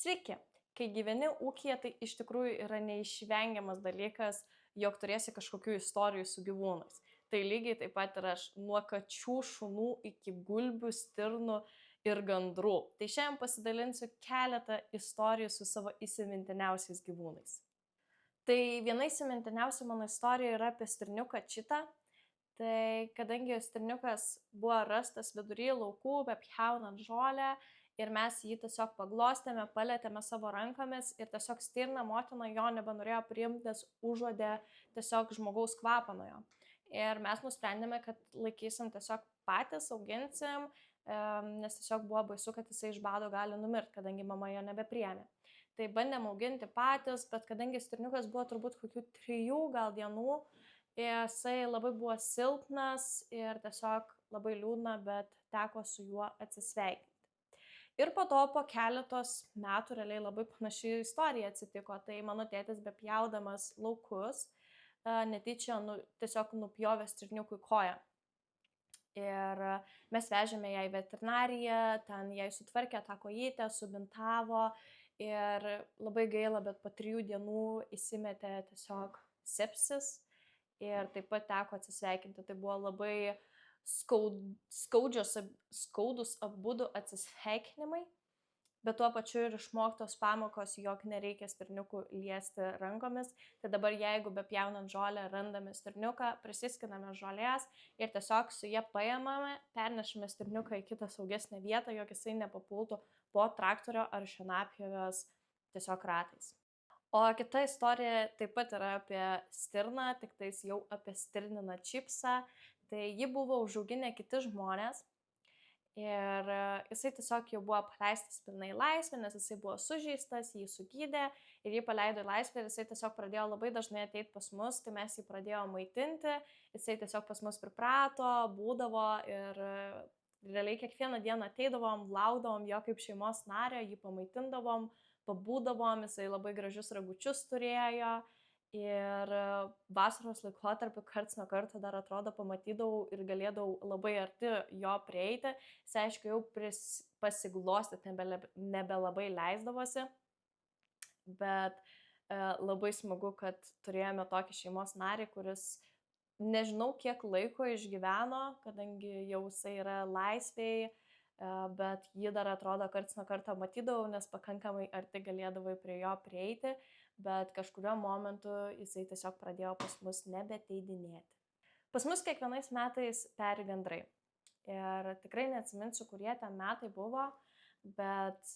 Sveiki! Kai gyveni ūkyje, tai iš tikrųjų yra neišvengiamas dalykas, jog turėsi kažkokių istorijų su gyvūnais. Tai lygiai taip pat ir aš nuo kačių, šunų iki gulbių, stirnų ir gandrų. Tai šiandien pasidalinsiu keletą istorijų su savo įsimintiniausiais gyvūnais. Tai viena įsimintiniausių mano istorija yra apie stirniuką Čitą. Tai kadangi stirniukas buvo rastas vidury laukų, bepjaunant žolę, ir mes jį tiesiog paglostėme, palėtėme savo rankomis ir tiesiog stirna motina jo nebenorėjo priimti, nes užuodė tiesiog žmogaus kvapą nuo jo. Ir mes nusprendėme, kad laikysim tiesiog patys, auginsim, nes tiesiog buvo baisu, kad jisai iš bado gali numirti, kadangi mama jo nebepriėmė. Tai bandėm auginti patys, bet kadangi stirniukas buvo turbūt kokių 3 gal dienų, jisai labai buvo silpnas ir tiesiog labai liūdna, bet teko su juo atsisveikinti. Ir po to po keletos metų realiai labai panaši istorija atsitiko. Tai mano tėtis bepjaudamas laukus netyčia tiesiog nupjovė stirniukui koją. Ir mes vežėme ją į veterinariją, ten jai sutvarkė tą kojytę, subintavo ir labai gaila, bet po 3 dienų įsimetė tiesiog sepsis ir taip pat teko atsisveikinti. Tai buvo labai skaudus abudu atsisveikinimai, bet tuo pačiu ir išmoktos pamokos, jog nereikia stirniukų liesti rankomis. Tai dabar jeigu bepjaunant žolę randame stirniuką, prisiskiname žolės ir tiesiog su jie paimame, pernešame stirniuką į kitą saugesnę vietą, jog jisai nepapultų po traktorio ar šienapjovės tiesiog ratais. O kita istorija taip pat yra apie stirną, tik tais jau apie stirniną Čipsą. Tai jį buvo užauginę kiti žmonės ir jisai tiesiog jau buvo paleistas pilnai į laisvę, nes jisai buvo sužeistas, jį sugydė ir jį paleido į laisvę ir jisai tiesiog pradėjo labai dažnai ateiti pas mus, tai mes jį pradėjome maitinti, jisai tiesiog pas mus priprato, būdavo ir realiai kiekvieną dieną ateidavom, laukdavom jo kaip šeimos nario, jį pamaitindavom, pabūdavom, jisai labai gražius ragučius turėjo. Ir vasaros laikotarpiu karts nuo karto dar atrodo pamatydavau ir galėdavau labai arti jo prieiti. Jis aišku jau pasiglostyti nebelabai leisdavosi, bet labai smagu, kad turėjome tokį šeimos narį, kuris nežinau kiek laiko išgyveno, kadangi jau jisai yra laisvėj, bet jį dar atrodo karts nuo karto matydavau, nes pakankamai arti galėdavau prie jo prieiti. Bet kažkurio momentu jisai tiesiog pradėjo pas mus nebeteidinėti. Pas mus kiekvienais metais peri gandrai. Ir tikrai neatsiminsiu, kurie ten metai buvo, bet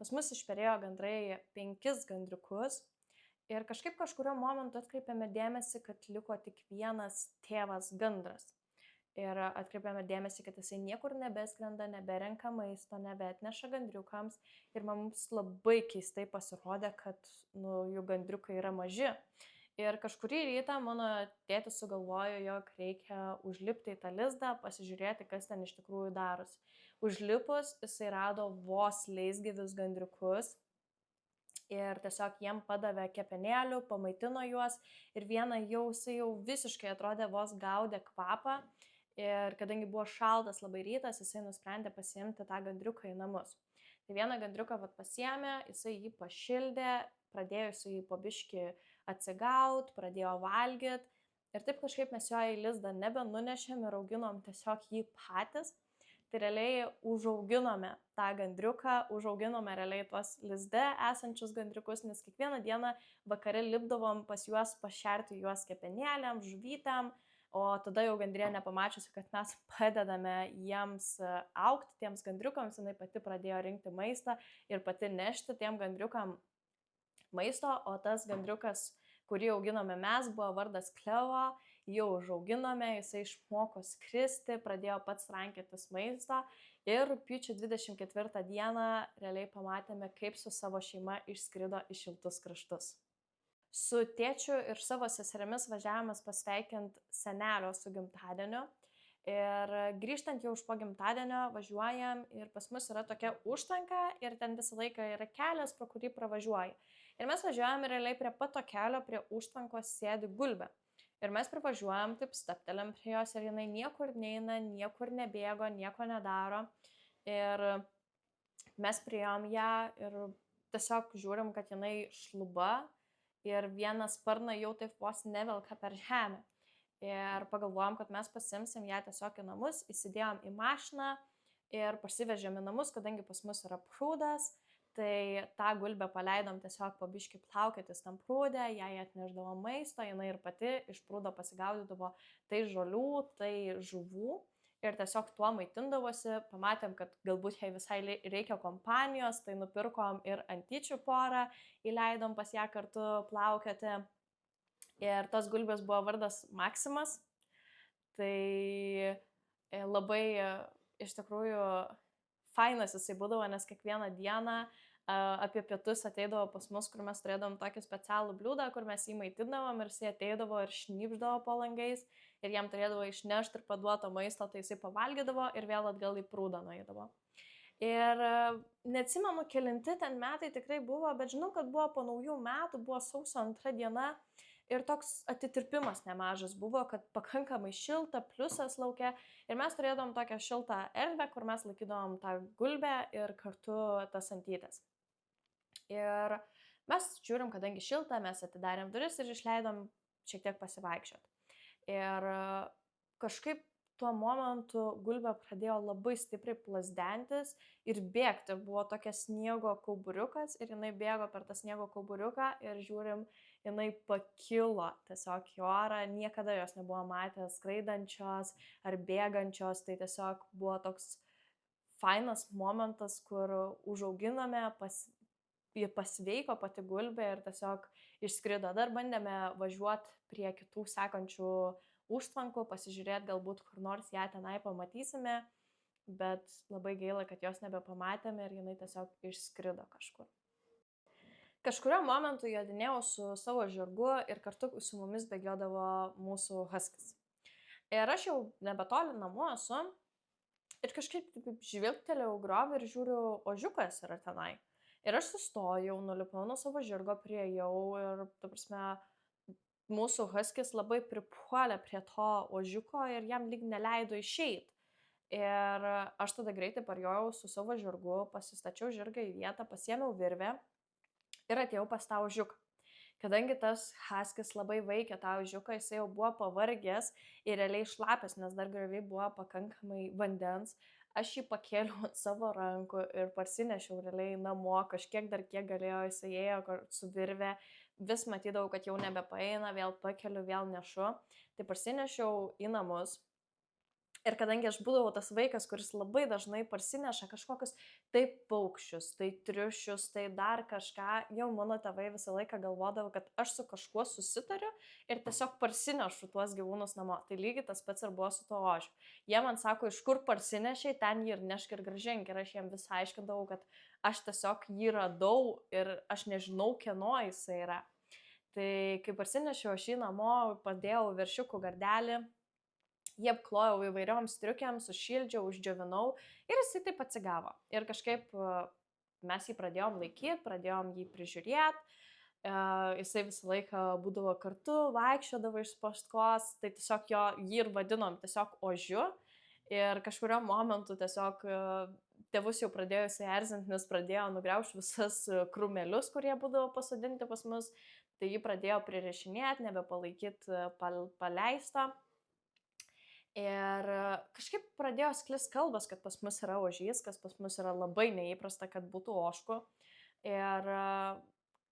pas mus išperėjo gandrai 5 gandriukus. Ir kažkurio momentu atkreipėme dėmesį, kad liko tik vienas tėvas gandras. Ir atkreipėme dėmesį, kad jisai niekur nebeskrenda, neberenka maisto, nebeatneša gandriukams. Ir mums labai keistai pasirodė, kad jų gandriukai yra maži. Ir kažkurį rytą mano tėtis sugalvojo, jog reikia užlipti į tą lizdą, pasižiūrėti, kas ten iš tikrųjų darosi. Užlipus, jisai rado vos leisgyvius gandriukus. Ir tiesiog jiem padavė kepenėlių, pamaitino juos. Ir vieną jisai jau visiškai atrodė vos gaudė kvapą. Ir kadangi buvo šaltas labai rytas, jisai nusprendė pasiimti tą gandriuką į namus. Tai vieną gandriuką pasiėmė, jisai jį pašildė, pradėjo jį po biškį atsigauti, pradėjo valgyti. Ir taip kažkaip mes jo į lizdą nebenunešėm ir auginom tiesiog jį patys. Tai realiai užauginome tą gandriuką, užauginome realiai tuos lizde esančius gandriukus, nes kiekvieną dieną vakare lipdavom pas juos pašerti juos kepenėliam, žuvytėm. O tada jau gandrė nepamačiusi, kad mes padedame jiems augti tiems gandriukams, jinai pati pradėjo rinkti maistą ir pati nešti tiem gandriukam maisto, o tas gandriukas, kurį auginome mes, buvo vardas Klevo, jau užauginome, jisai išmoko skristi, pradėjo pats rankiotis maisto ir rugpjūčio 24 dieną realiai pamatėme, kaip su savo šeima išskrido į šiltus kraštus. Su tėčiu ir savo seserimis važiavimas pasveikinti senelio su gimtadieniu. Ir grįžtant jau už po gimtadienio važiuojam ir pas mus yra tokia užtvanka ir ten visą laiką yra kelias, pro kurį pravažiuoja. Ir mes važiuojam ir realiai prie pat to kelio, prie užtvankos sėdi gulbė. Ir mes privažiuojam, taip stapteliam prie jos ir jinai niekur neina, niekur nebėgo, nieko nedaro. Ir mes priėjom ją ir tiesiog žiūrim, kad jinai šluba ir vieną sparną jau taip vos nevelka per žemę. Ir pagalvojom, kad mes pasimsim ją tiesiog į namus, įsidėjom į mašiną ir parsivežėm į namus, kadangi pas mus yra prūdas, tai tą gulbę paleidom tiesiog pabiškai plaukėtis tam prūdė, jai atneždavo maisto, jinai ir pati iš prūdo pasigaudydavo tai žolių, tai žuvų. Ir tiesiog tuo maitindavosi, pamatėm, kad galbūt jai visai reikia kompanijos, tai nupirkom ir antyčių porą, įleidom pas ją kartu plaukioti. Ir tos gulbės buvo vardas Maksimas. Tai labai iš tikrųjų fainas jisai būdavo, nes kiekvieną dieną apie pietus ateidavo pas mus, kur mes turėdavom tokį specialų bliūdą, kur mes jį maitindavom ir jisai ateidavo ir šnypždavo po langais ir jam turėdavo išnešti ir paduoto maisto, tai jisai pavalgydavo ir vėl atgal į prūdą nueidavo. Ir neatsimenu, kelinti ten metai tikrai buvo, bet žinau, kad buvo po naujų metų, buvo sausio 2 diena ir toks atitirpimas nemažas buvo, kad pakankamai šilta, pliusas laukia ir mes turėdavom tokią šiltą erdvę, kur mes laikydavom tą gulbę ir kartu tas antytes. Ir mes žiūrim, kadangi šilta, mes atidarėm duris ir išleidom šiek tiek pasivaikščioti. Ir kažkaip tuo momentu gulbė pradėjo labai stipriai plasdentis ir bėgti. Buvo tokia sniego kauburiukas ir jinai bėgo per tą sniego kauburiuką ir žiūrim, jinai pakilo tiesiog į orą, niekada jos nebuvo matę skraidančios ar bėgančios, tai tiesiog buvo toks fainas momentas, kur užauginome, pasveiko pati gulbė ir tiesiog išskrido. Dar bandėme važiuoti prie kitų sekančių užtvankų, pasižiūrėti galbūt kur nors ją tenai pamatysime, bet labai gaila, kad jos nebepamatėme ir jinai tiesiog išskrido kažkur. Kažkurio momentu jodinėjau su savo žirgu ir kartu su mumis bėgiodavo mūsų huskis. Ir aš jau nebetoli namų esu ir kažkaip žvilgtelėjau griovį ir žiūriu, ožiukas yra tenai. Ir aš sustojau, nulipau nuo savo žirgo, priėjau ir, ta prasme, mūsų huskis labai pripuolė prie to ožiuko ir jam lyg neleido išeiti. Ir aš tada greitai parjojau su savo žirgu, pasistačiau žirgą į vietą, pasiėmiau virvę ir atėjau pas tą ožiuką. Kadangi tas huskis labai vaikė tą ožiuką, jisai jau buvo pavargęs ir realiai šlapęs, nes dar grioviai buvo pakankamai vandens, aš jį pakėliau ant savo rankų ir parsinešiau realiai namo, kažkiek dar kiek galėjo, jisai ėjo su virve, vis matydavau, kad jau nebepaeina, vėl pakeliu, vėl nešu, tai parsinešiau į namus. Ir kadangi aš būdavau tas vaikas, kuris labai dažnai parsineša kažkokius tai paukščius, tai triušius, tai dar kažką, jau mano tėvai visą laiką galvodavo, kad aš su kažkuo susitariu ir tiesiog parsinešu tuos gyvūnus namo. Tai lygiai tas pats ir buvo su to ožiu. Jie man sako, iš kur parsinešiai, ten jį ir nešk ir grąžink. Ir aš jiem visą aiškindavau, kad aš tiesiog jį radau ir aš nežinau, kieno jisai yra. Tai kai parsinešiau aš jį namo, padėjau viršiukų gardelį, jį apklojau įvairiom striukėm, sušildžiau, uždžiovinau ir jisai taip atsigavo. Ir kažkaip mes jį pradėjom laikyti, pradėjom jį prižiūrėti, jisai visą laiką būdavo kartu, vaikščiodavo iš paskos, tai tiesiog jį ir vadinom tiesiog ožiu. Ir kažkurio momentu tiesiog tėvus jau pradėjo jisai erzinti, nes pradėjo nugriaužti visas krūmelius, kurie būdavo pasodinti pas mus, tai jį pradėjo pririšinėti, nebepalaikyti paleisto. Ir kažkaip pradėjo sklis kalbas, kad pas mus yra ožys, kas pas mus yra labai neįprasta, kad būtų ožkų. Ir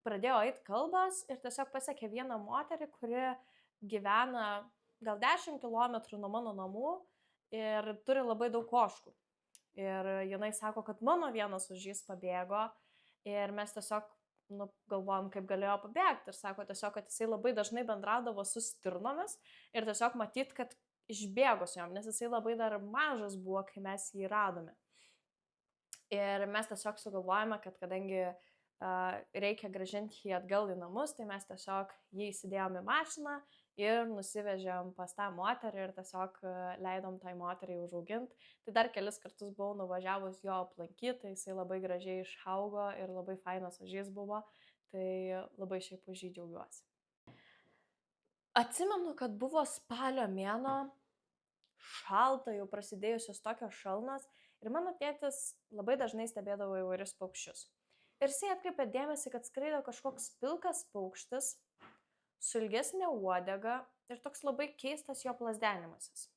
pradėjo eiti kalbas ir tiesiog pasiekė vieną moterį, kuri gyvena gal 10 km nuo mano namų ir turi labai daug ožkų. Ir jinai sako, kad mano vienas ožys pabėgo ir mes tiesiog galvojom, kaip galėjo pabėgti. Ir sako tiesiog, kad jisai labai dažnai bendraudavo su stirnomis ir tiesiog matyt, kad išbėgo su jom, nes jisai labai dar mažas buvo, kai mes jį radome. Ir mes tiesiog sugalvojame, kad kadangi reikia grąžinti jį atgal į namus, tai mes tiesiog jį įsidėjom į mašiną ir nusivežėm pas tą moterį ir tiesiog leidom tai moteriai užauginti. Tai dar kelis kartus buvau nuvažiavus jo aplankyti, jisai labai gražiai išaugo ir labai fainas ožys buvo, tai labai šiaip už jį džiaugiuosi. Atsimenu, kad buvo spalio mėnuo, šalta, jau prasidėjusios tokios šalnos ir mano tėtis labai dažnai stebėdavo įvairius paukščius. Ir jisai atkreipė dėmesį, kad skraido kažkoks pilkas paukštis, su ilgesnė uodega ir toks labai keistas jo plazdenimasis.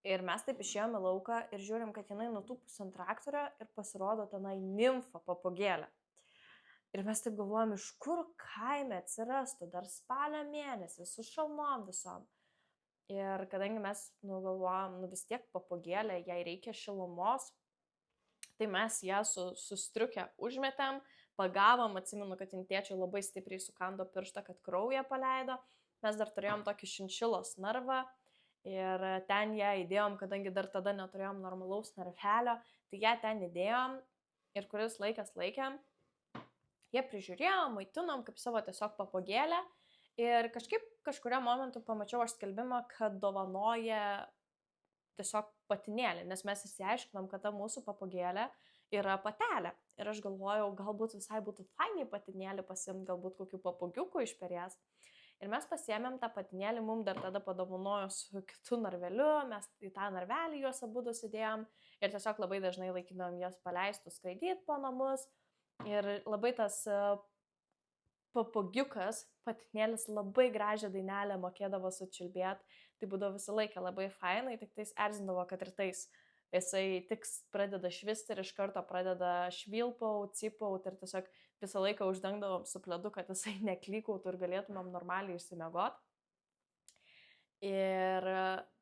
Ir mes taip išėjome į lauką ir žiūrim, kad jinai nutūpus ant traktorio ir pasirodo tenai nimfa papūgėlė. Ir mes taip galvojom, iš kur kaime atsirastų dar spalio mėnesį su šalnom visom. Ir kadangi mes galvojom, vis tiek papūgėlė, jai reikia šilumos, tai mes ją su striuke užmetėm, pagavom, atsimenu, kad tėčiui labai stipriai sukando pirštą, kad kraują paleido. Mes dar turėjom tokį šinšilos narvą ir ten ją įdėjom, kadangi dar tada neturėjom normalaus narvelio, tai ją ten įdėjom ir kuris laikas laikėm. Jie prižiūrėjom, maitinom kaip savo tiesiog papūgėlę ir kažkurio momentu pamačiau aš skelbimą, kad dovanoja tiesiog patinėlį, nes mes išsiaiškinom, kad ta mūsų papūgėlė yra patelė. Ir aš galvojau, galbūt visai būtų fainiai patinėlį pasiimti, galbūt kokių papūgiukų išperės. Ir mes pasiėmėm tą patinėlį, mums dar tada padovanojo su kitu narveliu, mes į tą narvelį juos abudu įdėjom ir tiesiog labai dažnai laikydom jas paleistų skraidyti po namus. Ir labai tas papūgiukas, patinėlis labai gražią dainelę mokėdavo sučiulbėti. Tai būdavo visą laiką labai fainai, tik tais erzindavo, kad rytais jisai tik pradeda švisti ir iš karto pradeda švilpaut, cipaut ir tiesiog visą laiką uždengdavom su pledu, kad jisai neklykautų ir galėtumėm normaliai išsimiegot. Ir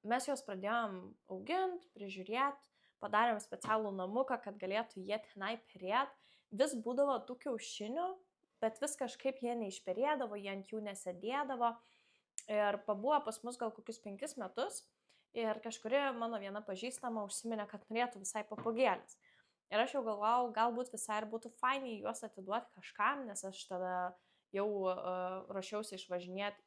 mes juos pradėjom auginti, prižiūrėti, padarėm specialų namuką, kad galėtų jie tenai perėti. Vis būdavo tų kiaušinių, bet vis kažkaip jie neišperėdavo, jie ant jų nesėdėdavo. Ir pabuvo pas mus gal kokius 5 metus ir kažkuri mano viena pažįstama užsiminė, kad norėtų visai papūgėlės. Ir aš jau galvojau, galbūt visai ir būtų fainiai juos atiduoti kažkam, nes aš tada jau ruošiausi išvažinėti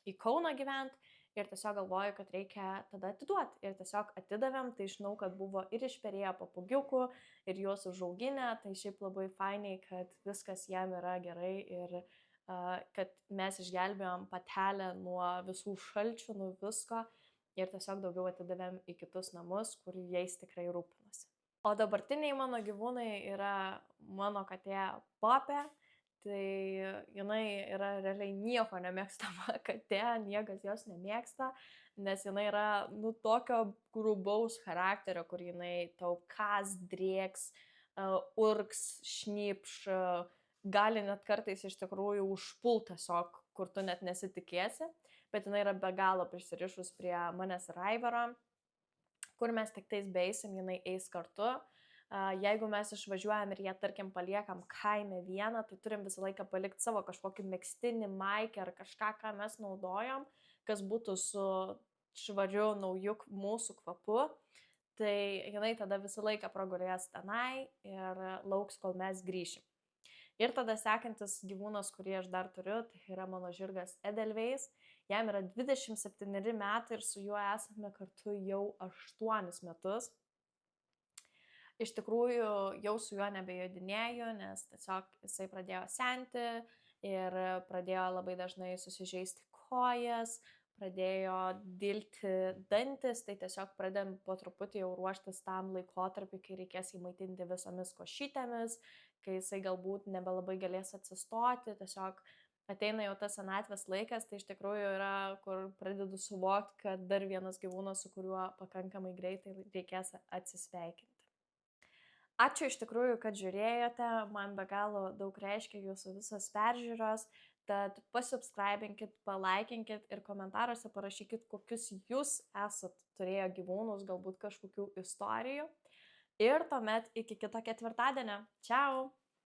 į Kauną gyventi ir tiesiog galvoju, kad reikia tada atiduoti. Ir tiesiog atidavėm, tai žinau, kad buvo ir išperėję papūgiukų ir juos užauginę, tai šiaip labai fainiai, kad viskas jam yra gerai ir kad mes išgelbėjom patelę nuo visų šalčių, nuo visko ir tiesiog daugiau atidavėm į kitus namus, kur jais tikrai rūpinosi. O dabartiniai mano gyvūnai yra mano katė Popė, tai jinai yra realiai nieko nemėgstama katė, niekas jos nemėgsta, nes jinai yra tokio grubaus charakterio, kur jinai tau kas drėks, urks, šnypš, gali net kartais iš tikrųjų užpult tiesiog, kur tu net nesitikėsi, bet jinai yra be galo prisirišus prie manęs ir Aivaro, kur mes tik tais beisim, jinai eis kartu. Jeigu mes išvažiuojam ir ją, tarkim, paliekam kaime vieną, tai turim visą laiką palikti savo kažkokį megztinį, maikę ar kažką, ką mes naudojam, kas būtų su švariu, nauju mūsų kvapu. Tai jinai tada visą laiką pragulės tenai ir lauks, kol mes grįšim. Ir tada sekantis gyvūnas, kurį aš dar turiu, tai yra mano žirgas Edelveis. Jam yra 27 metai ir su juo esame kartu jau 8 metus. Iš tikrųjų, jau su juo nebejodinėju, nes tiesiog jisai pradėjo senti ir pradėjo labai dažnai susižeisti kojas, pradėjo dilti dantis, tai tiesiog pradėjom po truputį jau ruoštis tam laikotarpį, kai reikės jį maitinti visomis košytėmis, kai jisai galbūt nebelabai galės atsistoti, tiesiog ateina jau tas senatvės laikas, tai iš tikrųjų yra, kur pradedu suvokti, kad dar vienas gyvūnas, su kuriuo pakankamai greitai reikės atsisveikinti. Ačiū iš tikrųjų, kad žiūrėjote, man be galo daug reiškia jūsų visos peržiūros, tad pasubscribinkit, palaikinkit ir komentaruose parašykit, kokius jūs esat turėję gyvūnus, galbūt kažkokių istorijų. Ir tuomet iki kito ketvirtadienio. Čiau!